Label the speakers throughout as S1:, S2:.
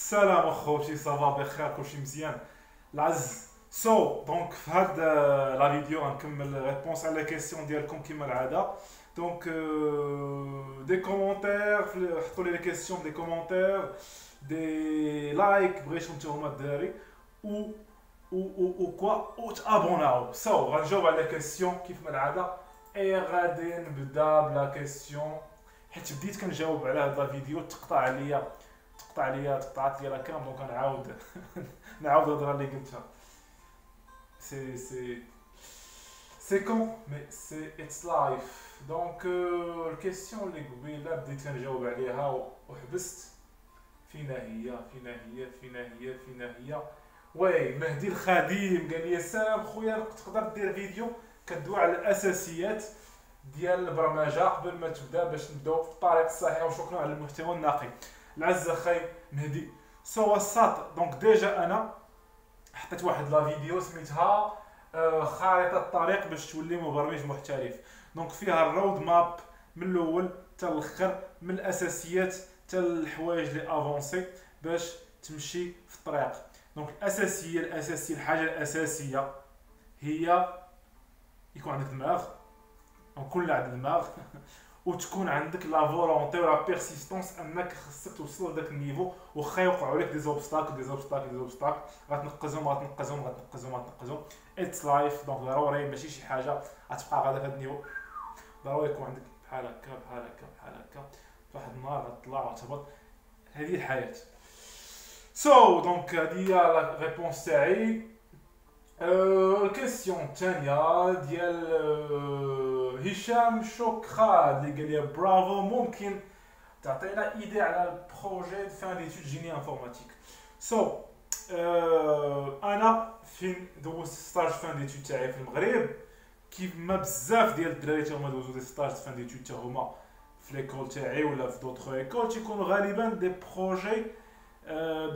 S1: السلام اخوتي، صافا بخير كلشي مزيان العز. دونك في هاد لا فيديو غنكمل ريبونس على كيسيون ديالكم كيما العاده. دونك دي كومونتير، حطوا لي كيسيون دي كومونتير، دي لايك بغيتو نتوما الدراري و و تابوناو. غنجاوب على كيسيون كيف ما العاده. غادي نبدا بلا كيسيون حيت بديت كنجاوب على هاد لا فيديو تقطعت لي لا كام، دونك غنعاود نعاود الهضره اللي قلتها. سي سي كون مي سي اتس لايف. دونك الكيسيون اللي قبيله بديت كنجاوب عليها وحبست. فينا هي وي مهدي الخديم قال لي سلام خويا، تقدر دير فيديو كدوي على الاساسيات ديال البرمجه قبل ما تبدا باش نبداو في الطريق الصحيح، وشكرا على المحتوى النقي. العز اخي مهدي. الساط دونك ديجا انا حطيت واحد لا فيديو سميتها خارطه الطريق باش تولي مبرمج محترف. دونك فيها الرود ماب من الاول حتى الاخر، من الاساسيات حتى الحوايج لي افونسي باش تمشي في الطريق. دونك الاساسيه الحاجه الاساسيه هي يكون عندك دماغ، كل عندك دماغ وتكون عندك لا فولونتي ولا بيرسيستونس انك خصك توصل لذاك النيفو، واخا يوقعوا لك دي زوبستاكل غتنقزهم. اتس لايف. دونك ضروري ماشي شي حاجه غتبقى غادا في هذا النيفو، ضروري يكون عندك بحال هكا واحد النهار غتطلع وتهبط. هذه الحياه. دونك هذه هي لا ريبونس تاعي. الكيسيون الثانيه ديال هشام شكرا اللي قال لي برافو، ممكن تعطينا ايدي على البروجي دو فان ديتود جيني انفورماتيك. انا فين دوزت ستاج فان ديتود تاعي في المغرب، كيف ما بزاف ديال الدراري تاهما دوزو دي ستاج فان ديتود تاهما في ليكول تاعي ولا في دوطخ ايكول، تيكونوا غالبا دي بروجي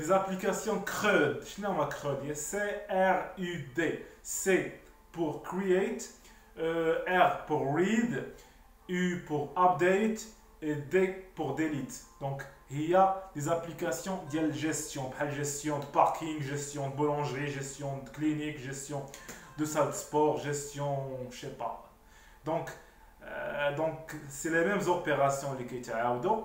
S1: des applications CRUD. شنو هما CRUD؟ هي CRUD. C pour create, R pour read, U pour update et D pour delete. Donc هي des applications ديال gestion بحال gestion de parking, gestion de boulangerie, gestion de clinique, gestion de salle de sport, gestion je sais pas. Donc c'est les mêmes opérations اللي كيتعاودوا،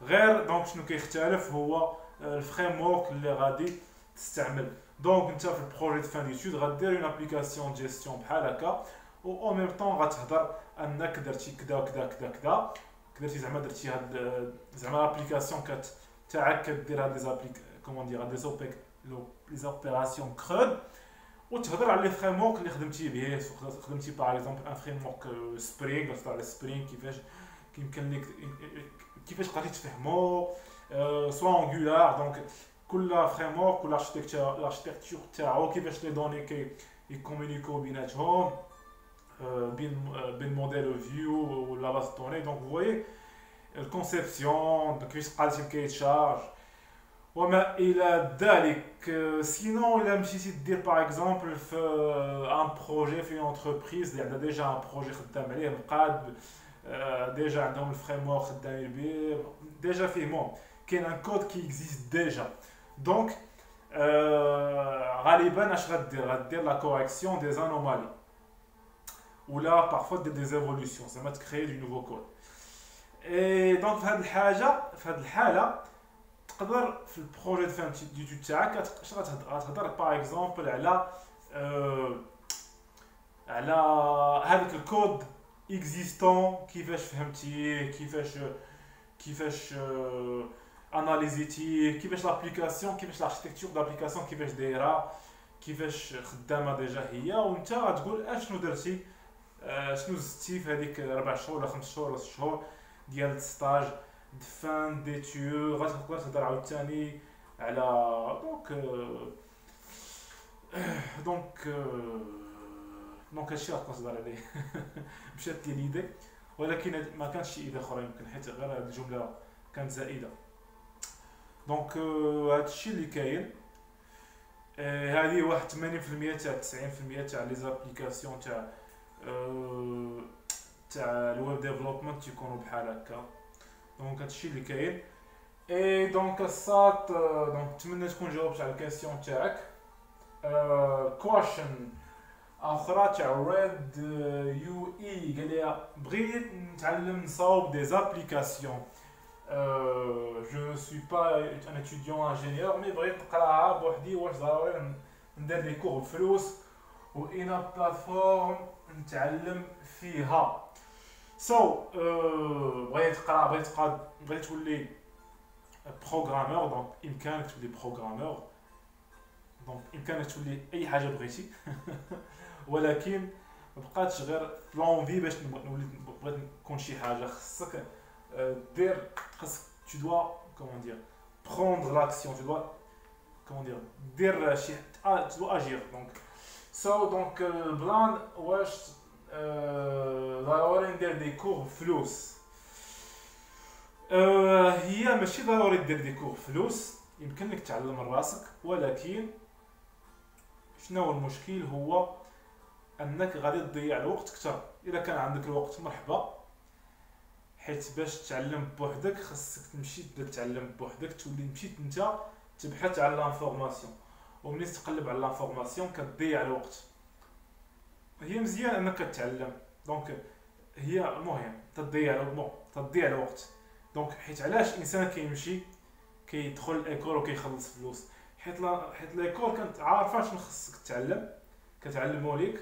S1: غير دونك شنو كيختلف هو الفريم ورك اللي غادي تستعمل. دونك انت في البروجي دو فان ديتود غدير اون ابليكاسيون جيستيون بحال هكا، و او ميم طون غتهضر انك درتي كذا وكذا كذا كذا، درتي زعما درتي هاد زعما لابليكاسيون تاعك كدير هاد لي كومون دير هاد لي زوبيراسيون كرود، وتهضر على لي فريم ورك اللي خدمتي به. خدمتي باغ اكزومبل ان فريم ورك سبرينغ، تهضر على سبرينغ كيمكن لك كيفاش بقيتي تفهمو، سوا انجولار. دونك كل فريم ورك ولا الاركتيكتور تاعو كيفاش لي دوني يكومونيكو بيناتهم، بين موديل فيو ولا باز دوني. دونك فوي الكونسيبسيون كيفاش قالتي كيتشارج وما الى ذلك. سينون الا مشيتي دير باغ اكزومبل في ان بروجي في اونتربريز اللي عندها ديجا ان بروجي خدام عليه مقاد، ديجا عندهم الفريم ورك خدامين به، ديجا فيه مون كاين ان كود كي اكزيست ديجا. دونك غالبا اش غدير لا كوريكسيون دي انومالي ولا بارفوا دير دي ايفولوسيون، زعما تكري دو نوفو كود. اي دونك في هاد الحاله تقدر في البروجي دو فان ديتود تاعك اش غتهضر باغ اكزومبل على هذاك الكود اكزيستون، كيفاش فهمتيه، كيفاش اناليزيتيه، كيفاش لابليكاسيون، كيفاش الاركتيكتور دابليكاسيون كيفاش دايره، كيفاش خدامه ديجا هي، وانت غتقول اشنو درتي، شنو زدتي في هذيك 4 شهور ولا 5 شهور ولا 6 شهور ديال الستاج د فان ديتور. غتقدر تهضر عاوتاني على دونك هادشي غتقدر تهضر عليه. مشات لي ليدي، ولكن ما كانش شي ايده اخرى يمكن، حيت غير هاد الجمله كانت زائده. دونك هادشي اللي كاين. هذه واحد 80% تاع 90% تاع لي زابليكاسيون تاع الويب ديفلوبمنت تيكونوا بحال هكا. دونك هادشي اللي كاين. اي دونك الساط دونك نتمنى تكون جاوبت على الكاستيون تاعك. كواشن اخرى تاع ريد يو اي قال لي بغيت نتعلم نصاوب دي زابليكاسيون. جو سوي با ان اتيديون انجينيور مي بغيت نقراها بوحدي، واش ضروري ندير لي كور بفلوس واين بلاتفورم نتعلم فيها؟ بغيت تولي بروغرامور، دونك بامكانك تولي بروغرامور، دونك بامكانك تولي اي حاجه بغيتي ولكن مبقاتش غير لونفي باش نولي بغيت نكون شي حاجه. خصك دير، خصك tu dois comment dire prendre l'action, tu dois comment dire دير شي tu dois agir. دونك البلان واش ضروري ندير دي كور فلوس. هي ماشي ضروري دير دي كور فلوس، يمكن لك تعلم من راسك، ولكن شنو هو المشكل؟ هو انك غادي تضيع الوقت اكثر. اذا كان عندك الوقت مرحبا، حيت باش تتعلم بوحدك خاصك تمشي تبدا تتعلم بوحدك، تولي مشيت انت تبحث على لانفورماسيون، وملي تقلب على لانفورماسيون كتضيع الوقت. هي مزيان انك تتعلم، دونك هي المهم تضيع الوقت. دونك حيت علاش الانسان كيمشي كيدخل الايكول وكيخلص فلوس؟ حيت الايكول كانت عارفه شنو خصك تتعلم، كتعلموا ليك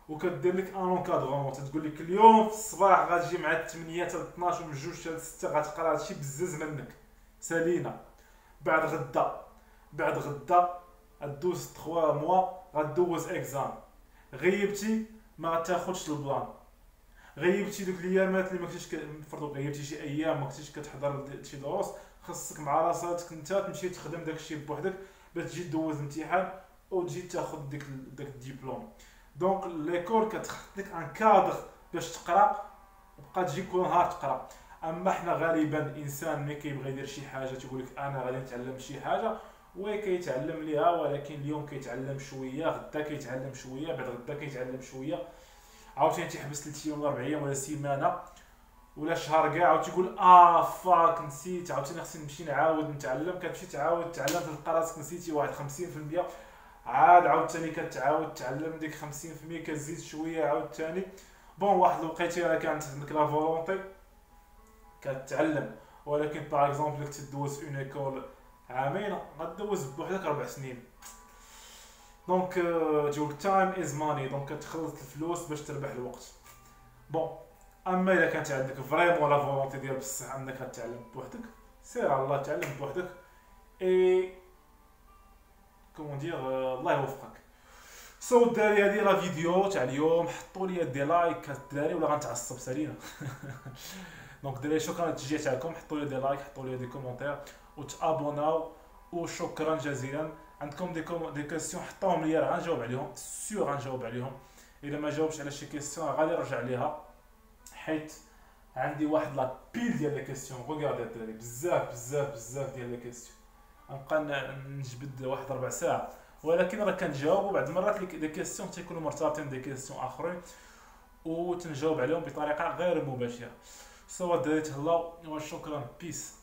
S1: وكدير لك ان اونكادغمون، تقول لك اليوم في الصباح غتجي مع 8 حتى 12 ومن 2 حتى 6 غتقرا هادشي بزز منك سالينا. بعد غدا غدوز 3 موا غدوز اكزام، غيبتي ما غتاخدش البلان، غيبتي دوك الايامات اللي ما كنتيش فرضوا غيبتي شي ايام ما كنتيش كتحضر شي دروس، خصك مع راسك انت تمشي تخدم داكشي بوحدك باش تجي دوز الامتحان وتجي تاخد داك الدبلوم. دونك ليكول كتخلق لك ان كادر باش تقرا وبقى تجي كل نهار تقرا. اما حنا غالبا انسان ملي كيبغي يدير شي حاجه تيقول لك انا غادي نتعلم شي حاجه وكيتعلم ليها، ولكن اليوم كيتعلم شويه، غدا كيتعلم شويه، بعد غدا كيتعلم شويه، عاوتاني تيحبس 3 ايام ولا 4 ايام ولا سيمانه ولا شهر كاع، وتيقول فاك نسيت، عاوتاني خصني نمشي نعاود نتعلم. كتمشي تعاود تعلم تلقى راسك نسيتي واحد 50%، عاوتاني كتعاود تعلم ديك 50%، كتزيد شويه عاوتاني. بون واحد الوقيته راه كانت عندك لا فولونتي كتعلم، ولكن باغ اكزومبل كنت تدوز اون ايكول عامين غدوز بوحدك 4 سنين. دونك تقول تايم از ماني، دونك كتخلص الفلوس باش تربح الوقت. بون اما اذا كانت عندك فريمون لا فولونتي ديال بصح انك تتعلم بوحدك، سير على الله تعلم بوحدك اي كومون دير الله يوفقك. الدراري هذه لا فيديو تاع اليوم، حطوا لي دي لايك الدراري ولا غنتعصب سالينا. دونك الدراري شكرا على التشجيع تاعكم، حطوا لي دي لايك، حطوا لي دي كومونتير وتابوناو، وشكرا جزيلا. عندكم دي كيسيون حطوهم لي راه غنجاوب عليهم، سيغ غنجاوب عليهم. الا ما جاوبش على شي كيسيون غادي نرجع ليها، حيت عندي واحد لا بيل ديال لي كيسيون. ريغاردي الدراري بزاف ديال لي كيسيون، غنبقى نجبد واحد 4 ساعات، ولكن راه كنجاوب. وبعض المرات لي كيسيون تيكونوا مرتبطين دي كيسيون اخرين وتنجاوب عليهم بطريقه غير مباشره. الدراري تهلاو وشكرا، بيس.